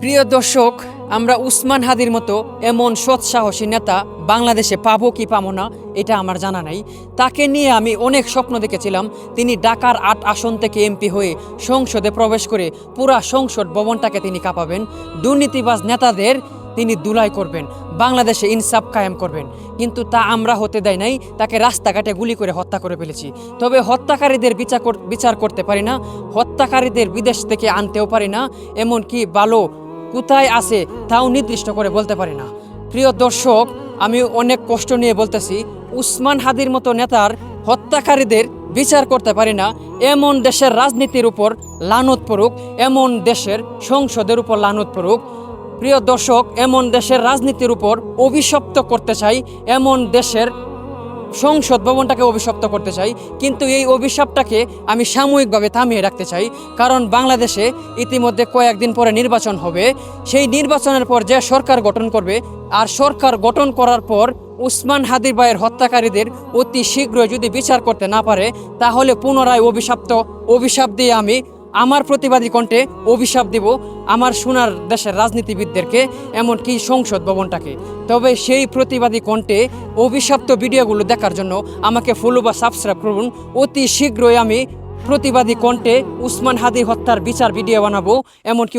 প্রিয় দর্শক, আমরা উসমান হাদির মতো এমন সৎসাহসী নেতা বাংলাদেশে পাবো কি পাবো না এটা আমার জানা নাই। তাকে নিয়ে আমি অনেক স্বপ্ন দেখেছিলাম। তিনি ঢাকার ৮ আসন থেকে এমপি হয়ে সংসদে প্রবেশ করে পুরা সংসদ ভবনটাকে তিনি কাঁপাবেন, দুর্নীতিবাজ নেতাদের তিনি দুলাই করবেন, বাংলাদেশে ইনসাফ কায়েম করবেন। কিন্তু তা আমরা হতে দেয় নাই, তাকে রাস্তাঘাটে গুলি করে হত্যা করে ফেলেছি। তবে হত্যাকারীদের বিচার করতে পারি না, হত্যাকারীদের বিদেশ থেকে আনতেও পারি না, এমনকি ভালো কোথায় আছে তাও নির্দিষ্ট করে বলতে পারি না। প্রিয় দর্শক, আমি অনেক কষ্ট নিয়ে বলতেছি, উসমান হাদির মতো নেতার হত্যাকারীদের বিচার করতে পারি না, এমন দেশের রাজনীতির উপর লানত পড়ুক, এমন দেশের সংসদের উপর লানত পড়ুক। প্রিয় দর্শক, এমন দেশের রাজনীতির উপর অভিশপ্ত করতে চাই, এমন দেশের সংসদ ভবনটাকে অভিশপ্ত করতে চাই। কিন্তু এই অভিশাপটাকে আমি সাময়িকভাবে থামিয়ে রাখতে চাই, কারণ বাংলাদেশে ইতিমধ্যে কয়েকদিন পরে নির্বাচন হবে। সেই নির্বাচনের পর যে সরকার গঠন করবে, আর সরকার গঠন করার পর উসমান হাদির ভাইয়ের হত্যাকারীদের অতি শীঘ্রই যদি বিচার করতে না পারে, তাহলে পুনরায় অভিশাপ দিয়ে আমি আমার প্রতিবাদী কণ্ঠে অভিশাপ দিব আমার সোনার দেশের রাজনীতিবিদদেরকে, এমনকি সংসদ ভবনটাকে। তবে সেই প্রতিবাদী কণ্ঠে অভিশপ্ত ভিডিওগুলো দেখার জন্য আমাকে ফলো বা সাবস্ক্রাইব করুন। অতি শীঘ্রই আমি প্রতিবাদী কণ্ঠে উসমান হাদি হত্যার বিচার ভিডিও বানাবো, এমনকি